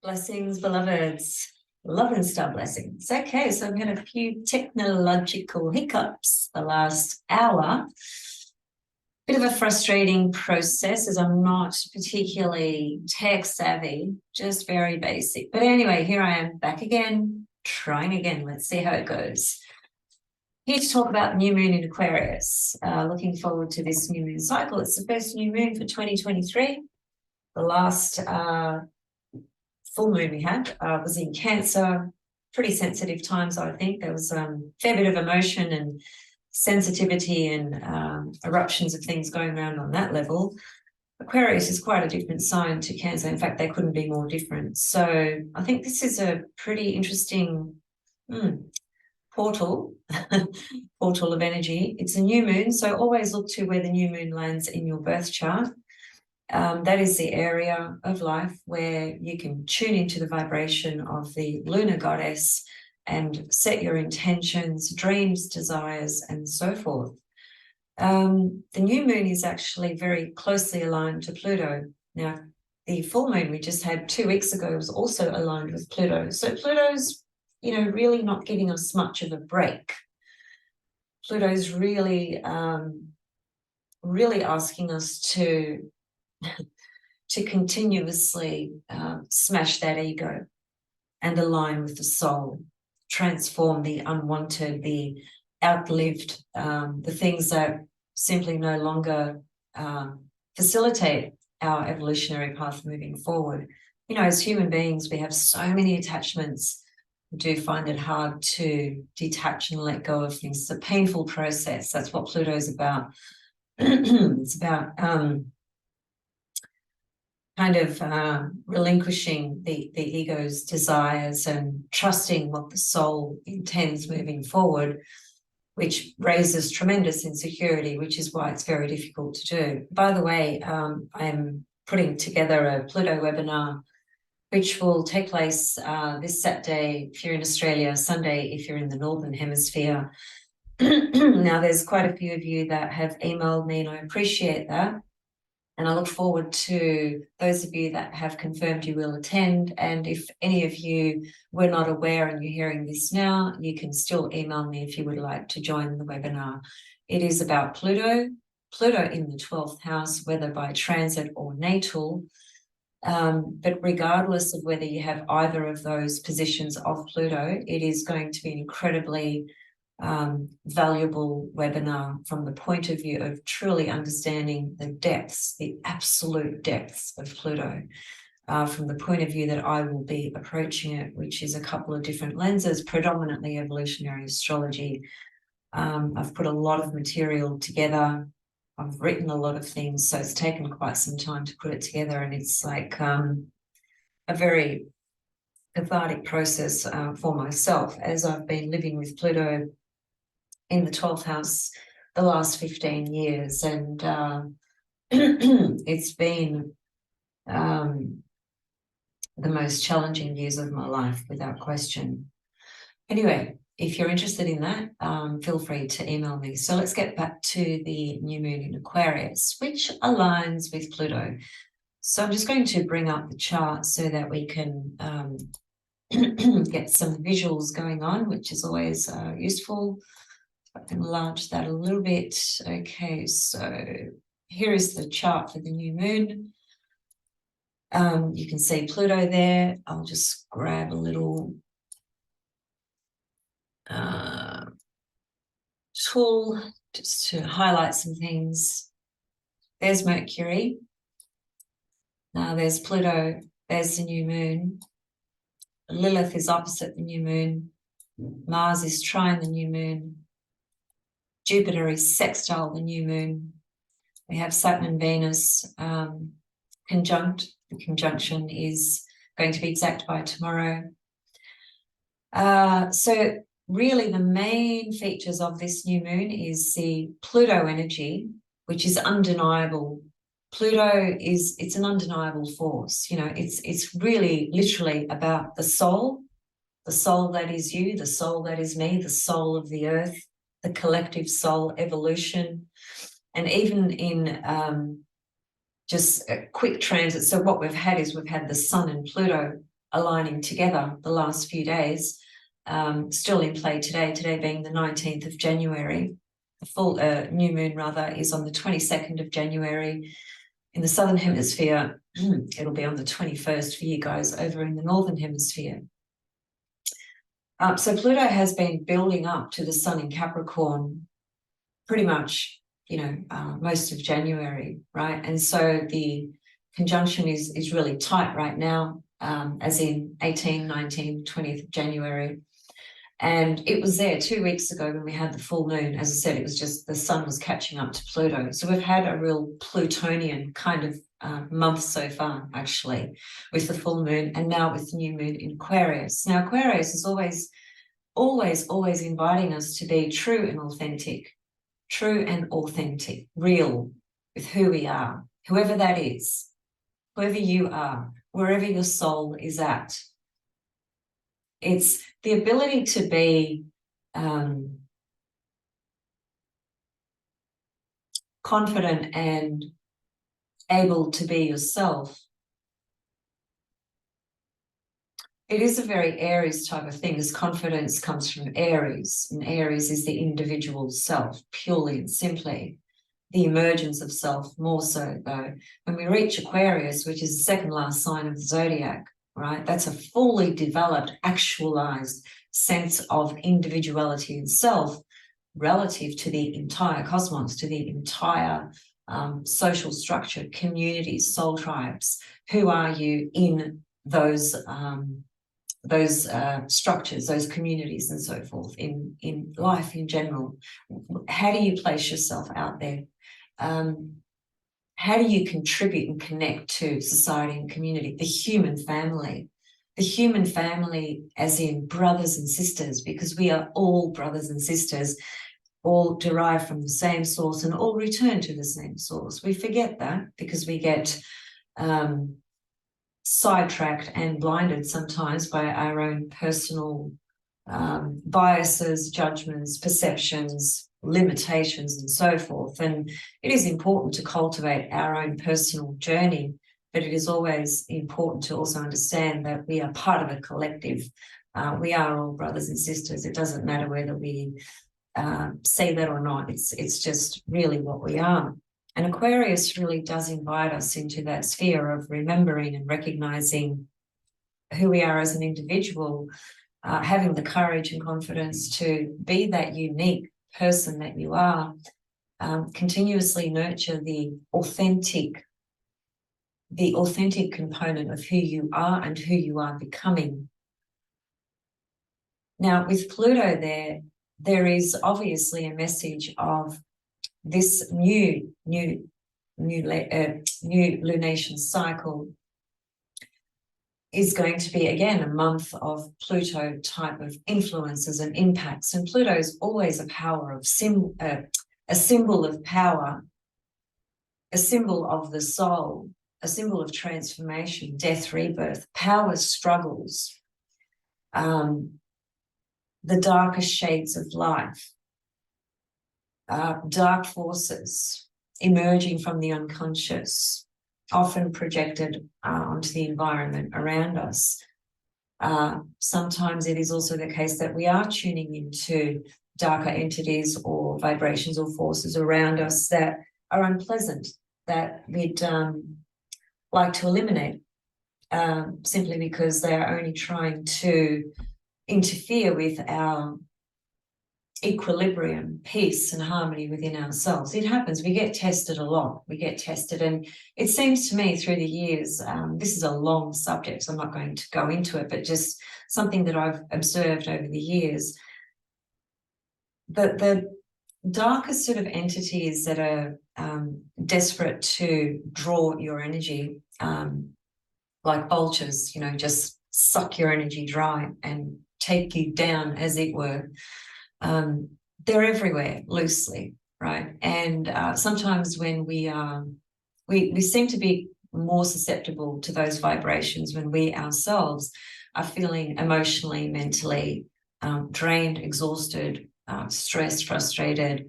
Blessings, beloveds. Love and star blessings. Okay, so I've had a few technological hiccups the last hour. Bit of a frustrating process as I'm not particularly tech savvy, just very basic. But anyway, here I am back again, trying again. Let's see how it goes. Here to talk about new moon in Aquarius. Looking forward to this new moon cycle. It's the first new moon for 2023. The last full moon we had was in Cancer. Pretty sensitive times, I think. There was a fair bit of emotion and sensitivity and eruptions of things going around on that level. Aquarius is quite a different sign to Cancer. In fact, they couldn't be more different. So I think this is a pretty interesting portal of energy. It's a new moon, so always look to where the new moon lands in your birth chart. That is the area of life where you can tune into the vibration of the lunar goddess and set your intentions, dreams, desires, and so forth. The new moon is actually very closely aligned to Pluto. Now, the full moon we just had 2 weeks ago was also aligned with Pluto. So Pluto's, really not giving us much of a break. Pluto's really, really asking us to continuously smash that ego and align with the soul, transform the unwanted, the outlived, the things that simply no longer facilitate our evolutionary path moving forward. As human beings, we have so many attachments. We do find it hard to detach and let go of things. It's a painful process. That's what Pluto is about. It's about relinquishing the ego's desires and trusting what the soul intends moving forward, which raises tremendous insecurity, which is why it's very difficult to do. By the way, I'm putting together a Pluto webinar, which will take place this Saturday if you're in Australia, Sunday if you're in the Northern Hemisphere. Now, there's quite a few of you that have emailed me, and I appreciate that. And I look forward to those of you that have confirmed you will attend. And if any of you were not aware and you're hearing this now, you can still email me if you would like to join the webinar. It is about Pluto in the 12th house, whether by transit or natal. But regardless of whether you have either of those positions of Pluto, it is going to be an incredibly valuable webinar from the point of view of truly understanding the depths, the absolute depths of Pluto, from the point of view that I will be approaching it, which is a couple of different lenses, predominantly evolutionary astrology. I've put a lot of material together. I've written a lot of things, so it's taken quite some time to put it together, and it's like a very cathartic process for myself, as I've been living with Pluto in the 12th house the last 15 years. And it's been the most challenging years of my life, without question. Anyway, if you're interested in that, feel free to email me. So let's get back to the new moon in Aquarius, which aligns with Pluto. So I'm just going to bring up the chart so that we can get some visuals going on, which is always useful. I can enlarge that a little bit. Okay, so here is the chart for the new moon. You can see Pluto there. I'll just grab a little tool just to highlight some things. There's Mercury. Now there's Pluto. There's the new moon. Lilith is opposite the new moon. Mars is trine the new moon. Jupiter is sextile the new moon. We have Saturn and Venus conjunct. The conjunction is going to be exact by tomorrow. So really the main features of this new moon is the Pluto energy, which is undeniable. Pluto it's an undeniable force. It's really literally about the soul that is you, the soul that is me, the soul of the earth, the collective soul evolution. And even in just a quick transit, so what we've had is we've had the Sun and Pluto aligning together the last few days, still in play today being the 19th of January. The full new moon, rather, is on the 22nd of January in the Southern Hemisphere. It'll be on the 21st for you guys over in the Northern Hemisphere. So Pluto has been building up to the Sun in Capricorn pretty much, most of January, right? And so the conjunction is really tight right now, as in 18, 19, 20th of January. And it was there 2 weeks ago when we had the full moon. As I said, it was just the Sun was catching up to Pluto. So we've had a real Plutonian kind of month so far, actually, with the full moon and now with the new moon in Aquarius. Now, Aquarius is always inviting us to be true and authentic, real with who we are, whoever that is, whoever you are, wherever your soul is at. It's the ability to be confident and able to be yourself. It is a very Aries type of thing, as confidence comes from Aries, and Aries is the individual self, purely and simply. The emergence of self, more so though. When we reach Aquarius, which is the second last sign of the zodiac, right? That's a fully developed, actualized sense of individuality and self relative to the entire cosmos, to the entire social structure, communities, soul tribes. Who are you in those structures, those communities and so forth, in life in general? How do you place yourself out there? How do you contribute and connect to society and community? The human family as in brothers and sisters, because we are all brothers and sisters, all derived from the same source and all return to the same source. We forget that because we get sidetracked and blinded sometimes by our own personal biases, judgments, perceptions, limitations, and so forth. And it is important to cultivate our own personal journey, but it is always important to also understand that we are part of a collective. We are all brothers and sisters. It doesn't matter whether we say that or not. It's just really what we are. And Aquarius really does invite us into that sphere of remembering and recognizing who we are as an individual, having the courage and confidence to be that unique person that you are, continuously nurture the authentic component of who you are and who you are becoming. Now, with Pluto there is obviously a message of this new lunation cycle is going to be, again, a month of Pluto type of influences and impacts. And Pluto is always a power of a symbol of power, a symbol of the soul, a symbol of transformation, death, rebirth, power struggles, the darkest shades of life, dark forces emerging from the unconscious, often projected onto the environment around us. Sometimes it is also the case that we are tuning into darker entities or vibrations or forces around us that are unpleasant, that we'd like to eliminate, simply because they are only trying to interfere with our equilibrium, peace and harmony within ourselves. It happens. We get tested a lot. We get tested, and it seems to me through the years, this is a long subject, so I'm not going to go into it, but just something that I've observed over the years, that the darkest sort of entities that are desperate to draw your energy, like vultures, just suck your energy dry and take you down, as it were. They're everywhere, loosely, right? And sometimes when we seem to be more susceptible to those vibrations when we ourselves are feeling emotionally, mentally drained, exhausted, stressed, frustrated,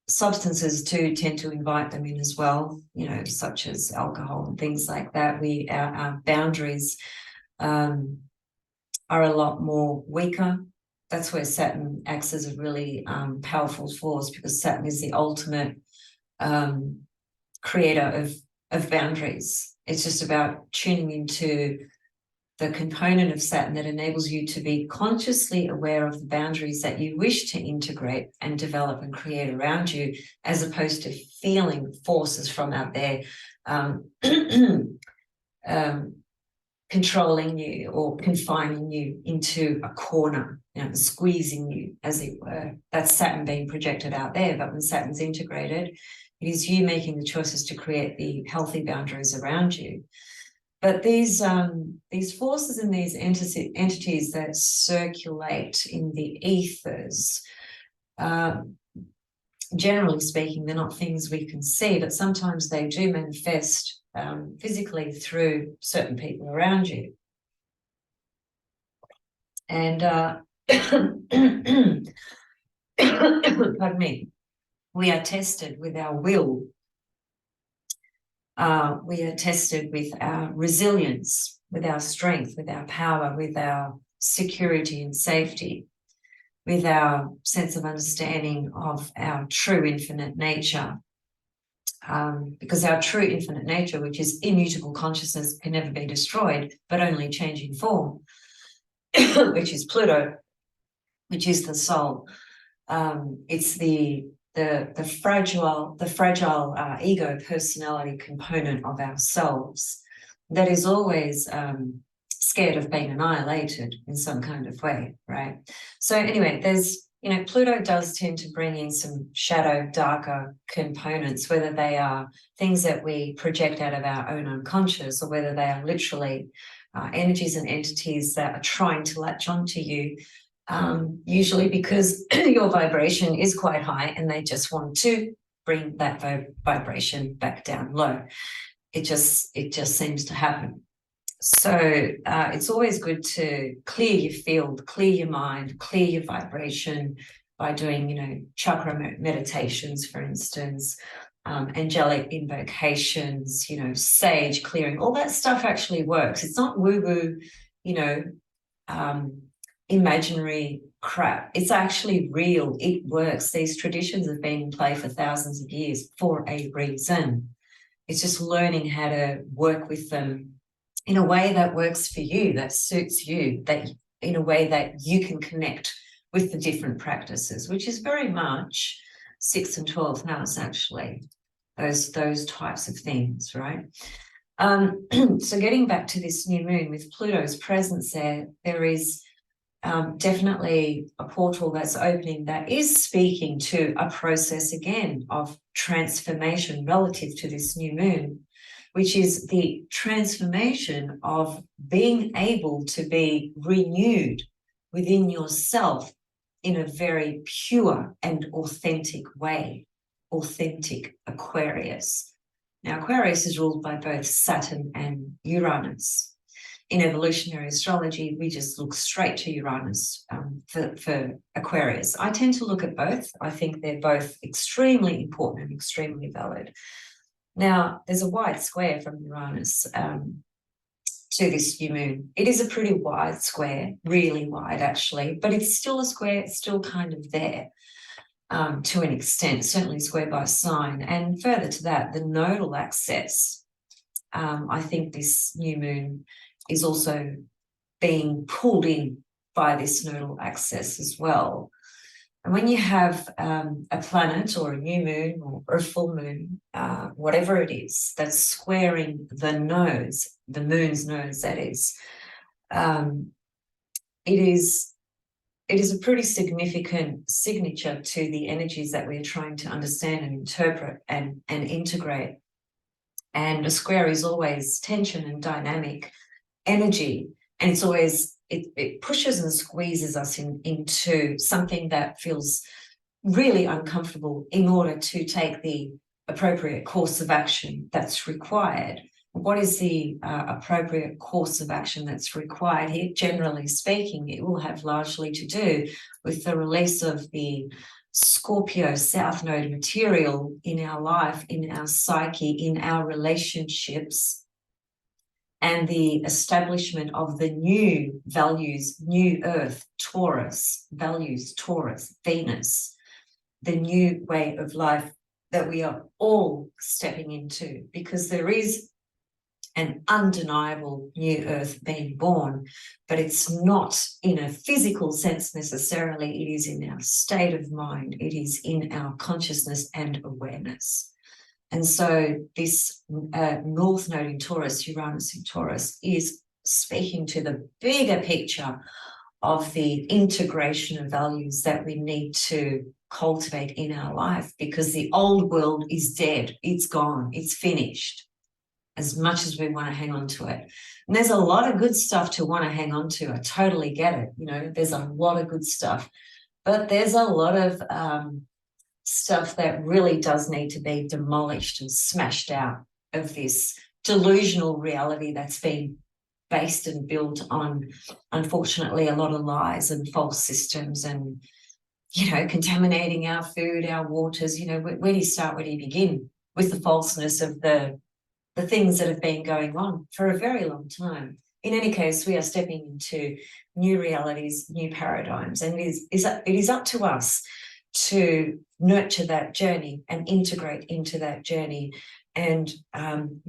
substances do tend to invite them in as well, you know, such as alcohol and things like that. Our boundaries are a lot more weaker. That's where Saturn acts as a really powerful force, because Saturn is the ultimate creator of boundaries. It's just about tuning into the component of Saturn that enables you to be consciously aware of the boundaries that you wish to integrate and develop and create around you, as opposed to feeling forces from out there controlling you or confining you into a corner, you know, squeezing you, as it were. That's Saturn being projected out there. But when Saturn's integrated, it is you making the choices to create the healthy boundaries around you. But these forces and these entities that circulate in the ethers, generally speaking, they're not things we can see, but sometimes they do manifest physically through certain people around you. And pardon me, we are tested with our will. We are tested with our resilience, with our strength, with our power, with our security and safety, with our sense of understanding of our true infinite nature. Because our true infinite nature, which is immutable consciousness, can never be destroyed, but only changing form, which is Pluto, which is the soul. It's the fragile ego personality component of ourselves that is always scared of being annihilated in some kind of way, right? So anyway, there's, you know, Pluto does tend to bring in some shadow, darker components, whether they are things that we project out of our own unconscious, or whether they are literally energies and entities that are trying to latch onto you, usually because your vibration is quite high and they just want to bring that vibration back down low. It just seems to happen. So it's always good to clear your field, clear your mind, clear your vibration by doing, you know, chakra meditations, for instance, angelic invocations, you know, sage clearing. All that stuff actually works. It's not woo-woo, you know, imaginary crap. It's actually real. It works. These traditions have been in play for thousands of years for a reason. It's just learning how to work with them in a way that works for you, that suits you, that in a way that you can connect with the different practices, which is very much 6th and 12th house, actually, those types of things, right? So getting back to this new moon with Pluto's presence there is definitely a portal that's opening that is speaking to a process again of transformation relative to this new moon, which is the transformation of being able to be renewed within yourself in a very pure and authentic way. Authentic Aquarius. Now, Aquarius is ruled by both Saturn and Uranus. In evolutionary astrology, we just look straight to Uranus for Aquarius. I tend to look at both. I think they're both extremely important and extremely valid. Now, there's a wide square from Uranus to this new moon. It is a pretty wide square, really wide actually, but it's still a square. It's still kind of there to an extent, certainly square by sign. And further to that, the nodal axis, I think this new moon is also being pulled in by this nodal axis as well. And when you have a planet or a new moon or a full moon, whatever it is, that's squaring the nodes, the moon's nodes, that is, it is a pretty significant signature to the energies that we're trying to understand and interpret and integrate. And a square is always tension and dynamic energy, and it's always it pushes and squeezes us into something that feels really uncomfortable in order to take the appropriate course of action that's required. What is the appropriate course of action that's required here? Generally speaking, it will have largely to do with the release of the Scorpio South Node material in our life, in our psyche, in our relationships, and the establishment of the new values, new Earth, Taurus, values, Taurus, Venus, the new way of life that we are all stepping into, because there is an undeniable new Earth being born, but it's not in a physical sense necessarily. It is in our state of mind. It is in our consciousness and awareness. And so this North Node in Taurus, Uranus in Taurus, is speaking to the bigger picture of the integration of values that we need to cultivate in our life, because the old world is dead. It's gone. It's finished. As much as we want to hang on to it. And there's a lot of good stuff to want to hang on to. I totally get it. You know, there's a lot of good stuff, but there's a lot of stuff that really does need to be demolished and smashed out of this delusional reality that's been based and built on, unfortunately, a lot of lies and false systems and, you know, contaminating our food, our waters. You know, where do you start? Where do you begin with the falseness of the things that have been going on for a very long time? In any case, we are stepping into new realities, new paradigms, and it is up to us to nurture that journey and integrate into that journey and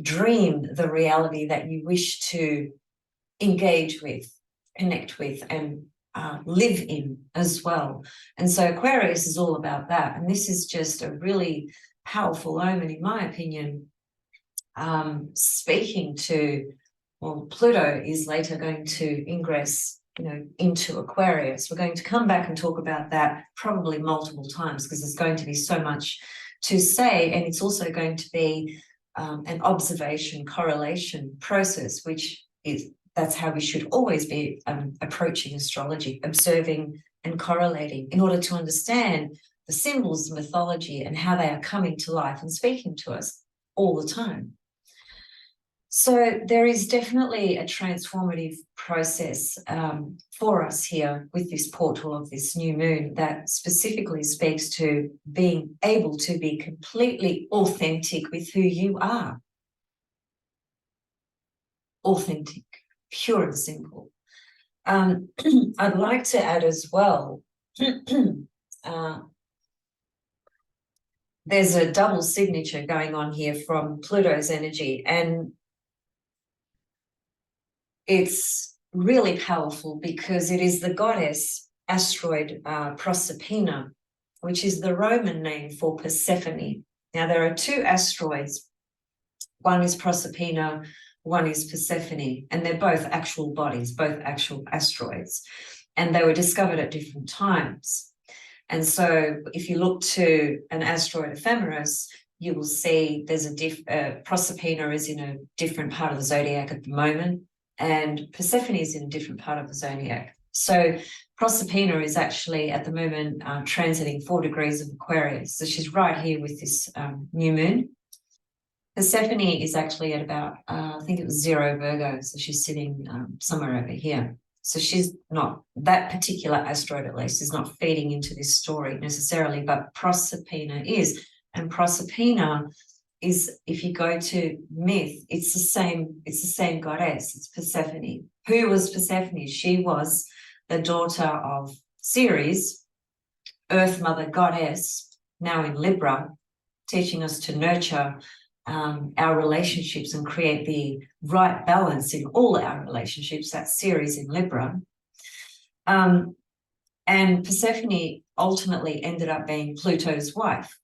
dream the reality that you wish to engage with, connect with, and live in as well. And so Aquarius is all about that. And this is just a really powerful omen, in my opinion, speaking to, well, Pluto is later going to ingress, you know, into Aquarius. We're going to come back and talk about that probably multiple times, because there's going to be so much to say, and it's also going to be an observation correlation process, which is, that's how we should always be approaching astrology, observing and correlating in order to understand the symbols, the mythology, and how they are coming to life and speaking to us all the time. So there is definitely a transformative process for us here with this portal of this new moon that specifically speaks to being able to be completely authentic with who you are. Authentic, pure and simple. I'd like to add as well, there's a double signature going on here from Pluto's energy, and it's really powerful because it is the goddess asteroid Proserpina, which is the Roman name for Persephone. Now, there are two asteroids. One is Proserpina, one is Persephone, and they're both actual bodies, both actual asteroids. And they were discovered at different times. And so if you look to an asteroid ephemeris, you will see there's Proserpina is in a different part of the zodiac at the moment, and Persephone is in a different part of the zodiac. So Proserpina is actually at the moment transiting 4 degrees of Aquarius. So she's right here with this new moon. Persephone is actually at about, I think it was 0 Virgo. So she's sitting somewhere over here. So she's not, that particular asteroid at least is not feeding into this story necessarily, but Proserpina is. And Proserpina is, if you go to myth, it's the same goddess. It's Persephone. Who was Persephone? She was the daughter of Ceres, Earth Mother Goddess, now in Libra, teaching us to nurture our relationships and create the right balance in all our relationships. That's Ceres in Libra. And Persephone ultimately ended up being Pluto's wife.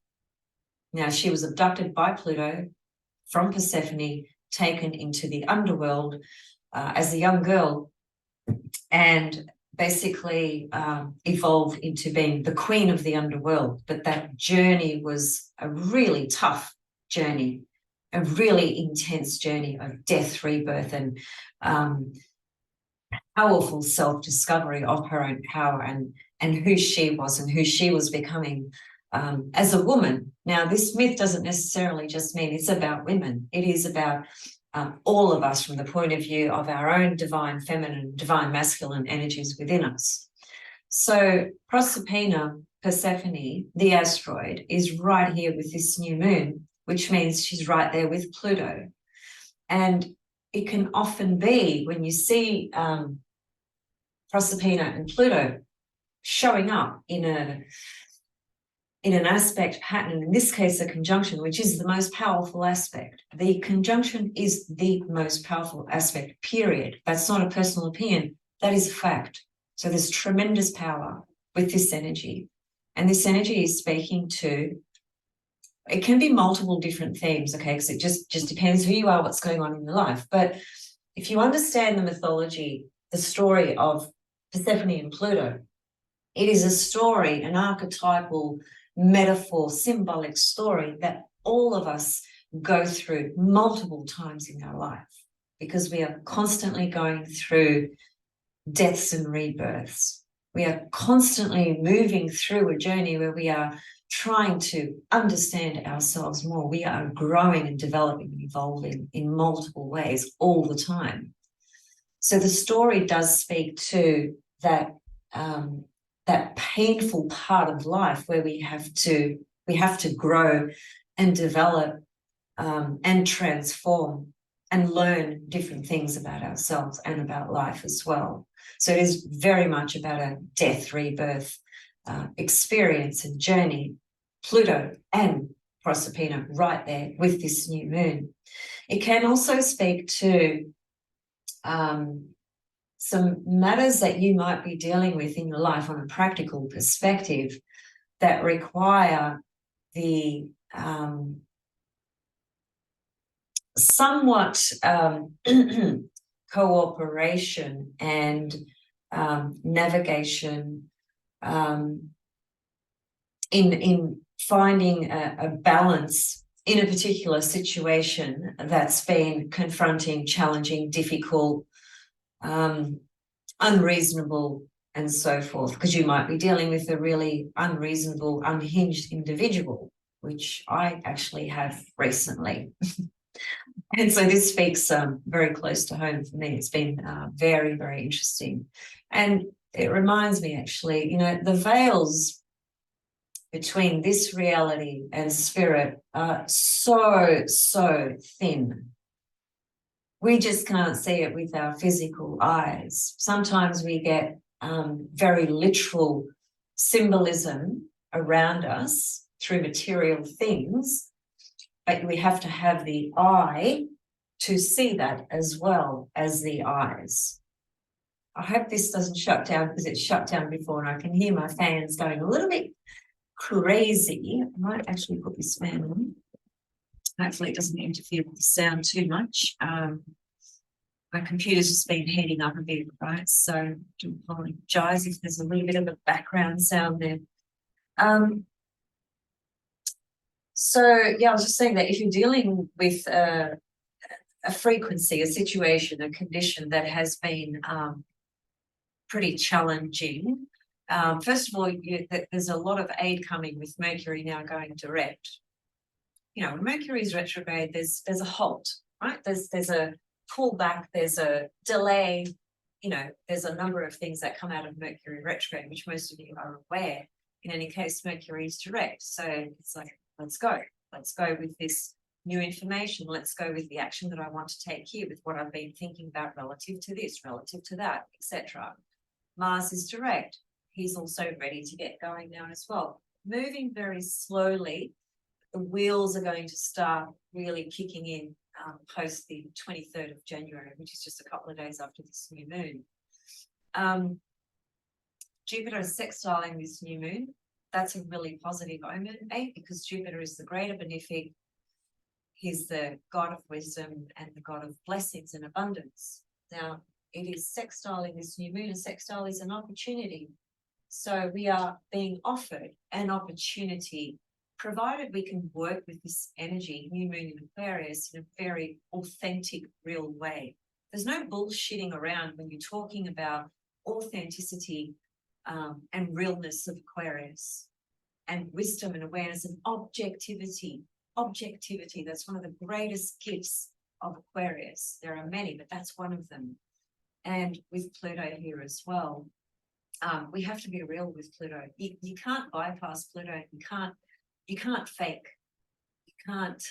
Now, she was abducted by Pluto from Persephone, taken into the underworld as a young girl, and basically evolved into being the queen of the underworld. But that journey was a really tough journey, a really intense journey of death, rebirth, and powerful self-discovery of her own power and who she was and who she was becoming as a woman. Now, this myth doesn't necessarily just mean it's about women. It is about all of us from the point of view of our own divine feminine, divine masculine energies within us. So Proserpina Persephone, the asteroid, is right here with this new moon, which means she's right there with Pluto. And it can often be when you see Proserpina and Pluto showing up in an aspect pattern, in this case, a conjunction, which is the most powerful aspect. The conjunction is the most powerful aspect, period. That's not a personal opinion. That is a fact. So there's tremendous power with this energy. And this energy is speaking to, it can be multiple different themes, okay, because it just depends who you are, what's going on in your life. But if you understand the mythology, the story of Persephone and Pluto, it is a story, an archetypal metaphor, symbolic story that all of us go through multiple times in our life, because we are constantly going through deaths and rebirths. We are constantly moving through a journey where we are trying to understand ourselves more. We are growing and developing and evolving in multiple ways all the time. So the story does speak to that that painful part of life where we have to grow and develop and transform and learn different things about ourselves and about life as well. So it is very much about a death, rebirth experience and journey. Pluto and Proserpina right there with this new moon. It can also speak to some matters that you might be dealing with in your life on a practical perspective that require the somewhat cooperation and navigation in finding a balance in a particular situation that's been confronting, challenging, difficult, unreasonable, and so forth, because you might be dealing with a really unreasonable, unhinged individual, which I actually have recently. And so this speaks very close to home for me. It's been very, very interesting. And it reminds me, actually, the veils between this reality and spirit are so, so thin. We just can't see it with our physical eyes. Sometimes we get very literal symbolism around us through material things, but we have to have the eye to see that as well as the eyes. I hope this doesn't shut down, because it's shut down before and I can hear my fans going a little bit crazy. I might actually put this fan on. Hopefully it doesn't interfere with the sound too much. My computer's just been heating up a bit, right? So I do apologise if there's a little bit of a background sound there. So yeah, I was just saying that if you're dealing with a frequency, a situation, a condition that has been pretty challenging, first of all, there's a lot of aid coming with Mercury now going direct. When Mercury is retrograde, there's a halt, right? There's a pullback, there's a delay. There's a number of things that come out of Mercury retrograde, which most of you are aware. In any case, Mercury is direct, so it's like, let's go with this new information. Let's go with the action that I want to take here, with what I've been thinking about relative to this, relative to that, etc. Mars is direct. He's also ready to get going now as well. Moving very slowly. The wheels are going to start really kicking in post the 23rd of January, which is just a couple of days after this new moon. Jupiter is sextiling this new moon. That's a really positive omen, because Jupiter is the greater benefic. He's the god of wisdom and the god of blessings and abundance. Now, it is sextiling this new moon, and sextile is an opportunity. So we are being offered an opportunity, provided we can work with this energy, new moon in Aquarius, in a very authentic, real way. There's no bullshitting around when you're talking about authenticity and realness of Aquarius, and wisdom and awareness and objectivity. Objectivity, that's one of the greatest gifts of Aquarius. There are many, but that's one of them. And with Pluto here as well. we have to be real with Pluto. You can't bypass Pluto. You can't fake. You can't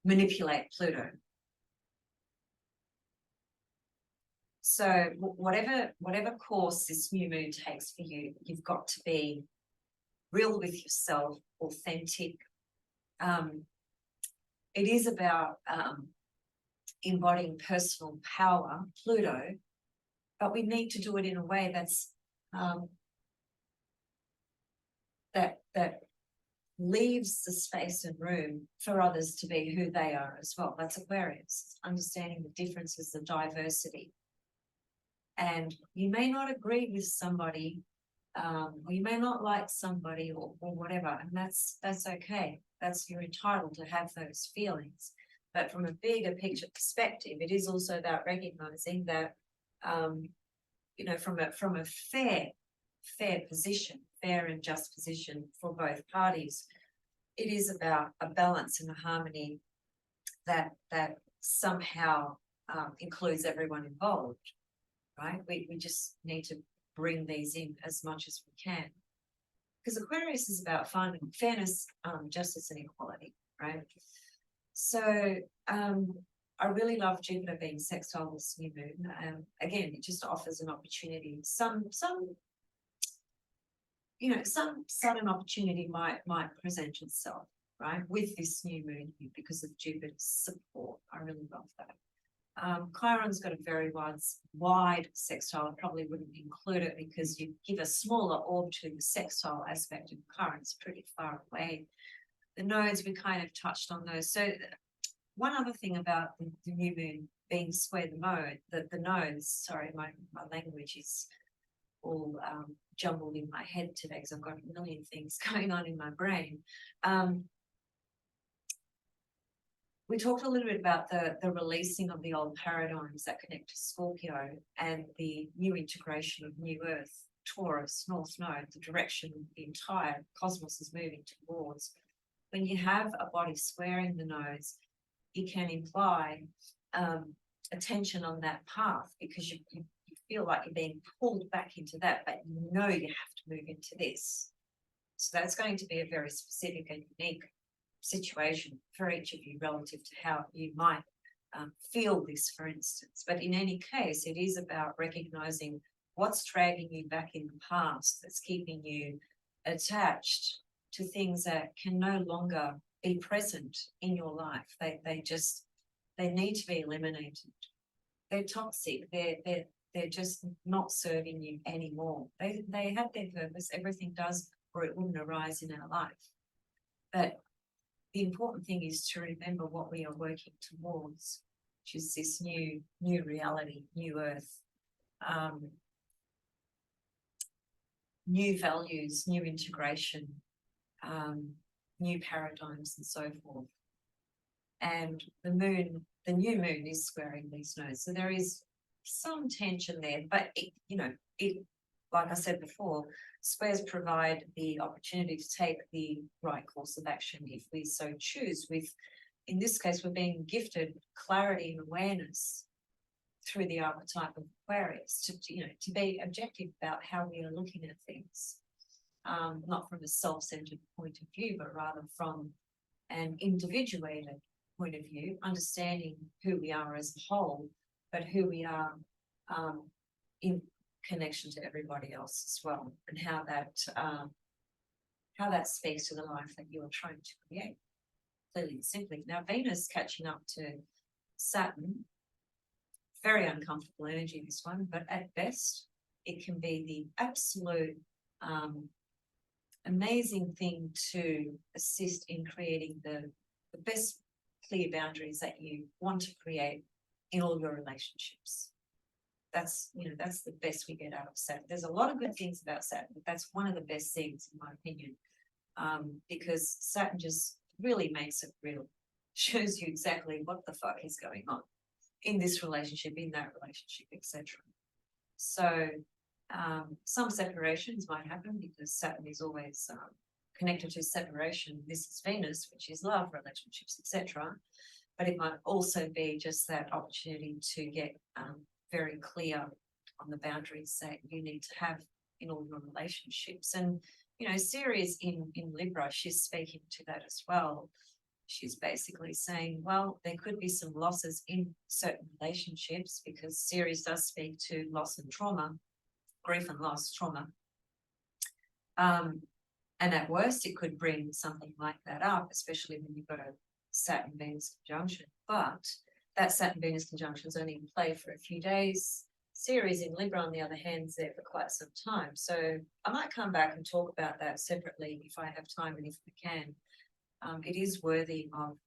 manipulate Pluto. So whatever course this new moon takes for you, you've got to be real with yourself, authentic. It is about embodying personal power, Pluto, but we need to do it in a way that's that leaves the space and room for others to be who they are as well. That's Aquarius, understanding the differences, the diversity. And you may not agree with somebody, or you may not like somebody, or whatever, and that's okay. You're entitled to have those feelings. But from a bigger picture perspective, it is also about recognizing that, you know, from a fair position, fair and just position for both parties, it is about a balance and a harmony that somehow includes everyone involved. Right? We just need to bring these in as much as we can. Because Aquarius is about finding fairness, justice, and equality, right? So I really love Jupiter being sextile this new moon. Again, it just offers an opportunity. Some sudden opportunity might present itself, right, with this new moon because of Jupiter's support. I really love that. Chiron's got a very wide sextile. I probably wouldn't include it because you give a smaller orb to the sextile aspect, and Chiron's pretty far away. The nodes, we kind of touched on those. So one other thing about the new moon being square the nodes, sorry, my language is all jumbled in my head today because I've got a million things going on in my brain. We talked a little bit about the releasing of the old paradigms that connect to Scorpio and the new integration of new Earth, Taurus, North Node, the direction the entire cosmos is moving towards. When you have a body squaring the nodes, it can imply attention on that path because you feel like you're being pulled back into that, but you know you have to move into this. So that's going to be a very specific and unique situation for each of you relative to how you might feel this, for instance. But in any case, it is about recognizing what's dragging you back in the past, that's keeping you attached to things that can no longer be present in your life. They need to be eliminated. They're toxic. They're just not serving you anymore. They have their purpose. Everything does, or it wouldn't arise in our life. But the important thing is to remember what we are working towards, which is this new reality, new Earth, new values, new integration, new paradigms, and so forth. And the new moon is squaring these nodes. So there is some tension there, but it, like I said before, squares provide the opportunity to take the right course of action if we so choose. In this case, we're being gifted clarity and awareness through the archetype of Aquarius to be objective about how we are looking at things, not from a self-centered point of view, but rather from an individuated point of view, understanding who we are as a whole, but who we are in connection to everybody else as well, and how that speaks to the life that you are trying to create, clearly and simply. Now, Venus catching up to Saturn, very uncomfortable energy, this one, but at best, it can be the absolute amazing thing to assist in creating the best clear boundaries that you want to create in all your relationships. That's the best we get out of Saturn. There's a lot of good things about Saturn, but that's one of the best things, in my opinion, because Saturn just really makes it real, shows you exactly what the fuck is going on in this relationship, in that relationship, etc. So some separations might happen because Saturn is always connected to separation. This is Venus, which is love, relationships, etc. But it might also be just that opportunity to get very clear on the boundaries that you need to have in all your relationships. And, you know, Ceres in Libra, she's speaking to that as well. She's basically saying, well, there could be some losses in certain relationships, because Ceres does speak to loss and trauma, grief and loss, trauma. And at worst, it could bring something like that up, especially when you've got a Saturn-Venus conjunction. But that Saturn-Venus conjunction is only in play for a few days. Ceres in Libra, on the other hand, is there for quite some time. So I might come back and talk about that separately if I have time and if we can. It is worthy of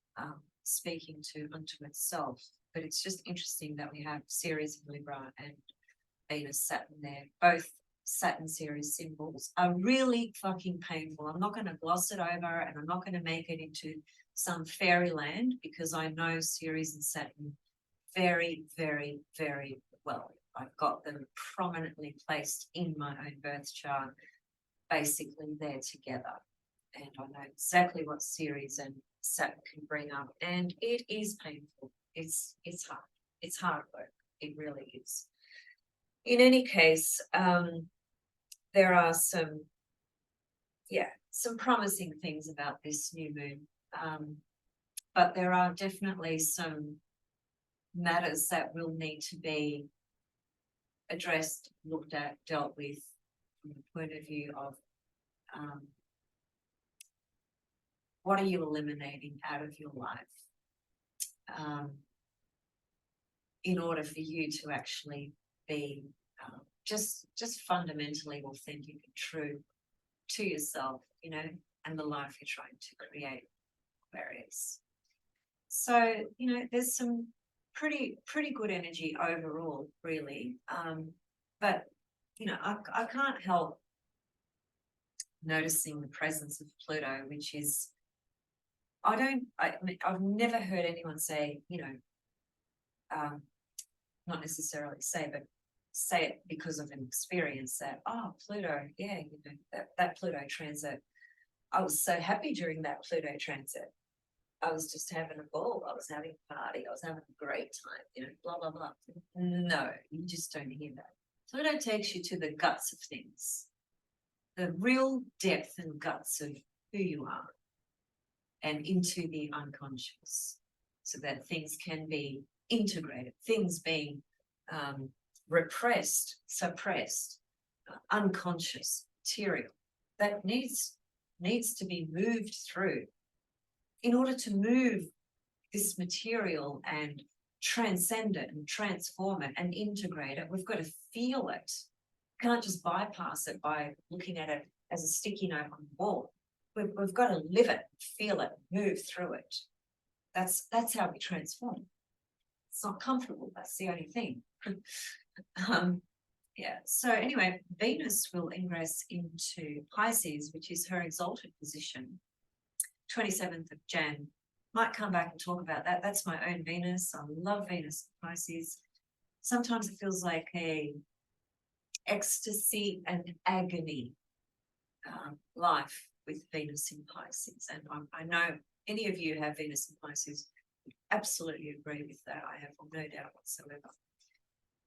speaking to unto itself, but it's just interesting that we have Ceres in Libra and Venus, Saturn there. Both Saturn Ceres symbols are really fucking painful. I'm not going to gloss it over, and I'm not going to make it into some fairyland, because I know Ceres and Saturn very, very, very well. I've got them prominently placed in my own birth chart, basically there together. And I know exactly what Ceres and Saturn can bring up, and it is painful. It's hard. It's hard work. It really is. In any case, there are some promising things about this new moon, but there are definitely some matters that will need to be addressed, looked at, dealt with from the point of view of what are you eliminating out of your life in order for you to actually be just fundamentally authentic and true to yourself, you know, and the life you're trying to create, Aquarius. So, you know, there's some pretty good energy overall, really. But, you know, I can't help noticing the presence of Pluto, which is, I've never heard anyone say, you know, not necessarily say, but say it because of an experience that, oh, Pluto, yeah, you know, that Pluto transit, I was so happy during that Pluto transit. I was just having a ball. I was having a party. I was having a great time, you know, blah, blah, blah. No, you just don't hear that. Pluto takes you to the guts of things, the real depth and guts of who you are, and into the unconscious, so that things can be integrated, things being repressed, suppressed, unconscious material that needs to be moved through. In order to move this material and transcend it and transform it and integrate it, we've got to feel it. We can't just bypass it by looking at it as a sticky note on the wall. We've got to live it, feel it, move through it. That's how we transform. It's not comfortable. That's the only thing. Yeah. So anyway, Venus will ingress into Pisces, which is her exalted position, 27th of Jan. Might come back and talk about that. That's my own Venus. I love Venus in Pisces. Sometimes it feels like a ecstasy and agony life with Venus in Pisces. And I know any of you have Venus in Pisces would absolutely agree with that. I have no doubt whatsoever.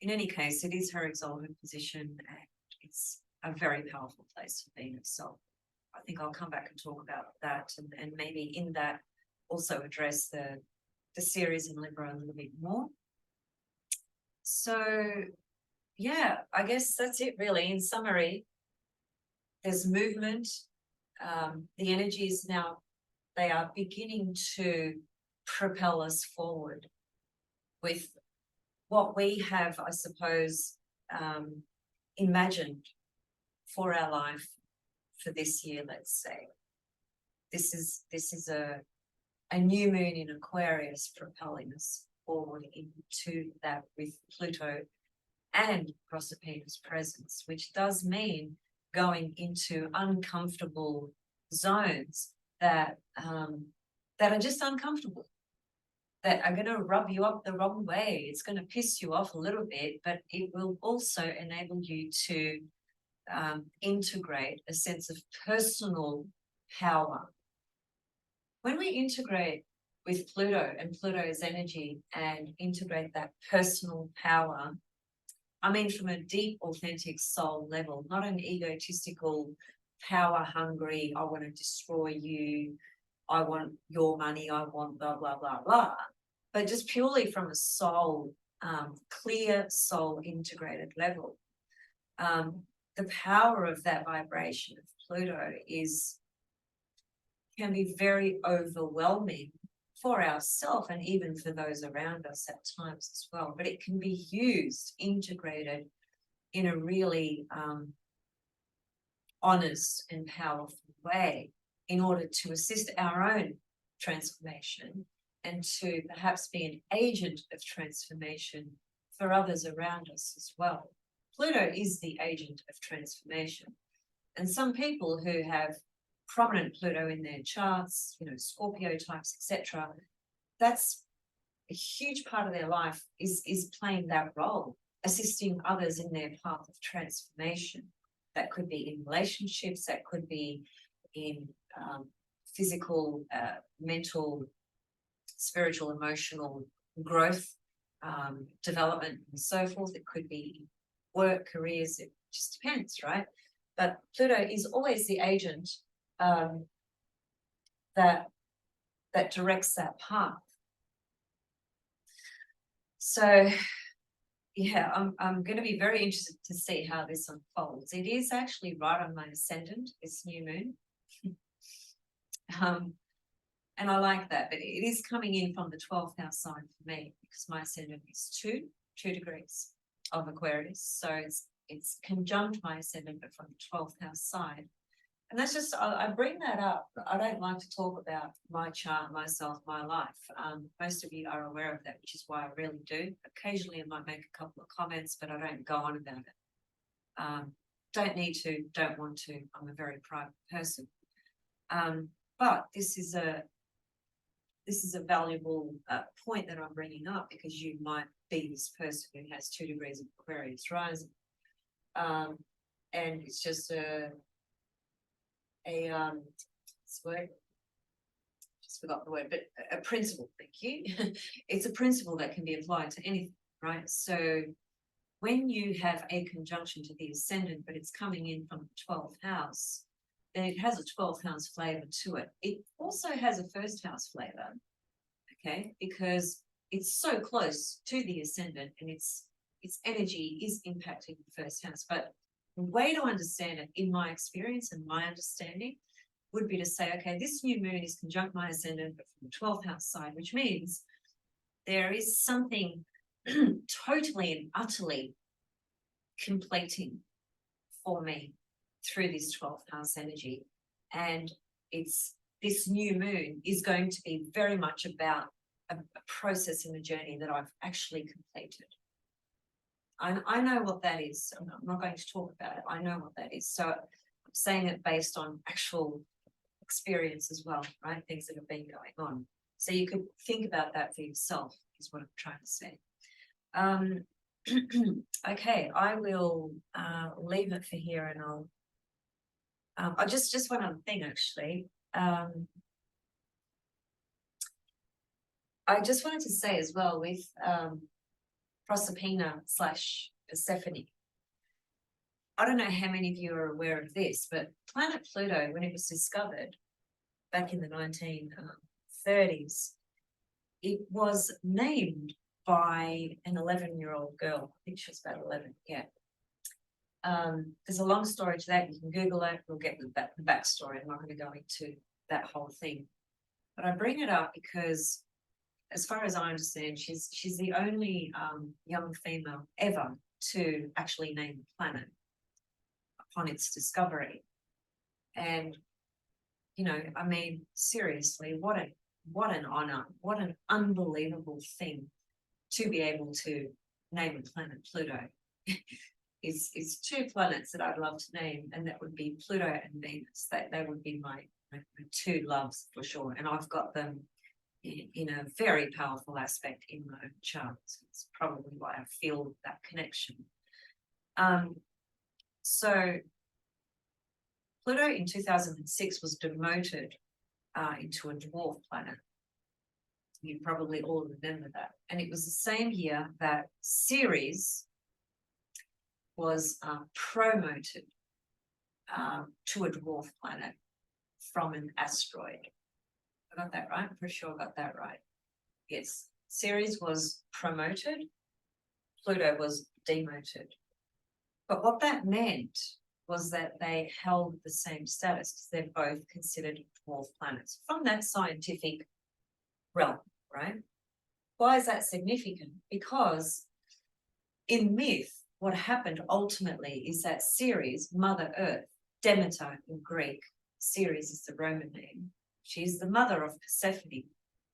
In any case, it is her exalted position, and it's a very powerful place for Venus. So I think I'll come back and talk about that, and maybe in that also address the Ceres in Libra a little bit more. So yeah, I guess that's it really. In summary, there's movement. The energies now, they are beginning to propel us forward with what we have, I suppose, imagined for our life for this year, let's say. This is a new moon in Aquarius propelling us forward into that with Pluto and Proserpina's presence, which does mean going into uncomfortable zones that are just uncomfortable, that are going to rub you up the wrong way. It's going to piss you off a little bit, but it will also enable you to integrate a sense of personal power. When we integrate with Pluto and Pluto's energy and integrate that personal power, I mean from a deep, authentic soul level, not an egotistical, power-hungry, I want to destroy you, I want your money, I want blah, blah, blah, blah. But just purely from a soul, clear soul integrated level. The power of that vibration of Pluto can be very overwhelming for ourselves and even for those around us at times as well. But it can be used, integrated in a really honest and powerful way in order to assist our own transformation and to perhaps be an agent of transformation for others around us as well. Pluto is the agent of transformation. And some people who have prominent Pluto in their charts, Scorpio types, etc., that's a huge part of their life is playing that role, assisting others in their path of transformation. That could be in relationships, that could be in physical, mental, spiritual, emotional growth, development, and so forth. It could be work, careers, it just depends, right? But Pluto is always the agent that directs that path. So yeah, I'm going to be very interested to see how this unfolds. It is actually right on my ascendant, this new moon. And I like that, but it is coming in from the 12th house sign for me because my ascendant is 2 degrees of Aquarius. So it's conjunct my ascendant, but from the 12th house side. And that's just, I bring that up. I don't like to talk about my chart, myself, my life. Most of you are aware of that, which is why I really do. Occasionally I might make a couple of comments, but I don't go on about it. Don't need to, don't want to. I'm a very private person. But this is a valuable point that I'm bringing up because you might be this person who has 2 degrees of Aquarius rising. And it's just just forgot the word, but a principle, thank you. It's a principle that can be applied to anything, right? So when you have a conjunction to the ascendant, but it's coming in from the 12th house, then it has a 12th house flavor to it. It also has a first house flavor, okay, because it's so close to the ascendant and its energy is impacting the first house. But the way to understand it, in my experience and my understanding, would be to say, okay, this new moon is conjunct my ascendant, but from the 12th house side, which means there is something totally and utterly completing for me through this 12th house energy. And this new moon is going to be very much about a process and a journey that I've actually completed. I know what that is. I'm not going to talk about it. I know what that is. So I'm saying it based on actual experience as well, right? Things that have been going on. So you could think about that for yourself, is what I'm trying to say. Okay, I will leave it for here, and I'll just one other thing actually. I just wanted to say as well with Proserpina / Persephone. I don't know how many of you are aware of this, but planet Pluto, when it was discovered back in the 1930s, it was named by an 11-year-old girl. I think she was about 11, yeah. There's a long story to that. You can Google it. We'll get the backstory. I'm not going to go into that whole thing. But I bring it up because, as far as I understand, she's the only young female ever to actually name a planet upon its discovery. And, I mean, seriously, what an honor, what an unbelievable thing to be able to name a planet Pluto. It's 2 planets that I'd love to name, and that would be Pluto and Venus. They would be my 2 loves for sure. And I've got them in a very powerful aspect in my own chart. So it's probably why I feel that connection. So Pluto in 2006 was demoted into a dwarf planet. You probably all remember that. And it was the same year that Ceres was promoted to a dwarf planet from an asteroid. I got that right? I'm pretty sure I got that right. Yes, Ceres was promoted, Pluto was demoted. But what that meant was that they held the same status because they're both considered dwarf planets from that scientific realm, right? Why is that significant? Because in myth, what happened ultimately is that Ceres, Mother Earth, Demeter in Greek, Ceres is the Roman name, she's the mother of Persephone.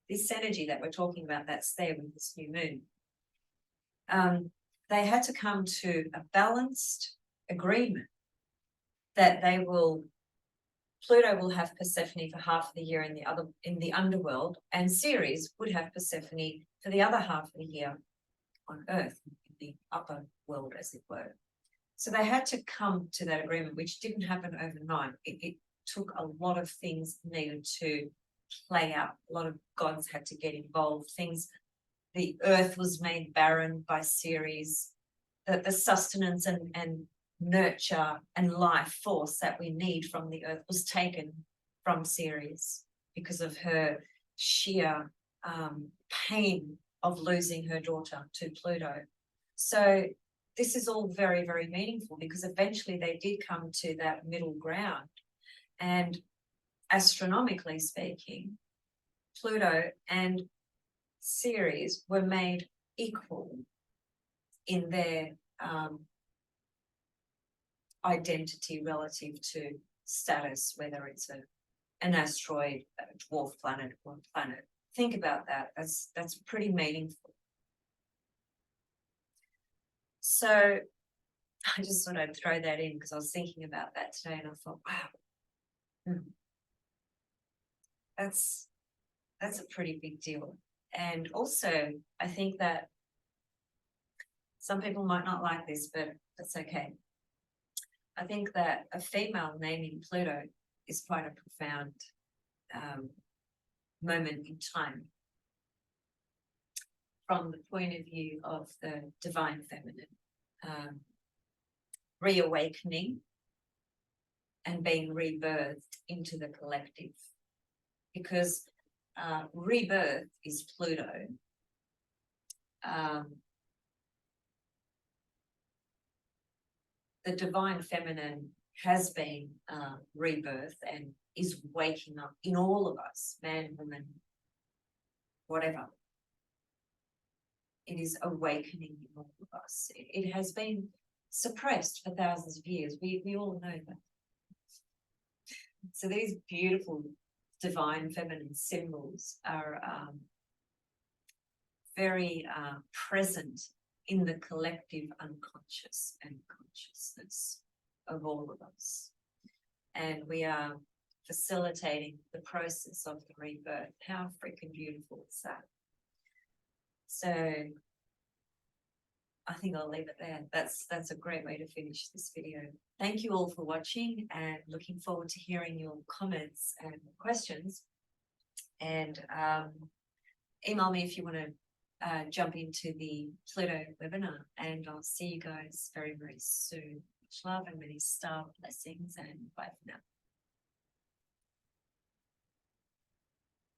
This energy that we're talking about that's there with this new moon. They had to come to a balanced agreement that Pluto will have Persephone for half of the year in the underworld, and Ceres would have Persephone for the other half of the year on Earth, in the upper world, as it were. So they had to come to that agreement, which didn't happen overnight. It took a lot of things needed to play out. A lot of gods had to get involved. The Earth was made barren by Ceres. The sustenance and nurture and life force that we need from the Earth was taken from Ceres because of her sheer pain of losing her daughter to Pluto. So this is all very, very meaningful because eventually they did come to that middle ground. And astronomically speaking, Pluto and Ceres were made equal in their identity relative to status, whether it's an asteroid, a dwarf planet, or a planet. Think about that. That's pretty meaningful. So I just thought I'd throw that in because I was thinking about that today and I thought, wow, that's a pretty big deal. And also, I think that some people might not like this, but that's okay. I think that a female naming Pluto is quite a profound moment in time from the point of view of the divine feminine, reawakening and being rebirthed into the collective. Because rebirth is Pluto. The divine feminine has been rebirthed and is waking up in all of us, man, woman, whatever. It is awakening in all of us. It has been suppressed for thousands of years. We all know that. So these beautiful divine feminine symbols are very present in the collective unconscious and consciousness of all of us. And we are facilitating the process of the rebirth. How freaking beautiful is that? So I think I'll leave it there. That's a great way to finish this video. Thank you all for watching and looking forward to hearing your comments and questions. And email me if you want to jump into the Pluto webinar, and I'll see you guys very, very soon. Much love and many star blessings, and bye for now.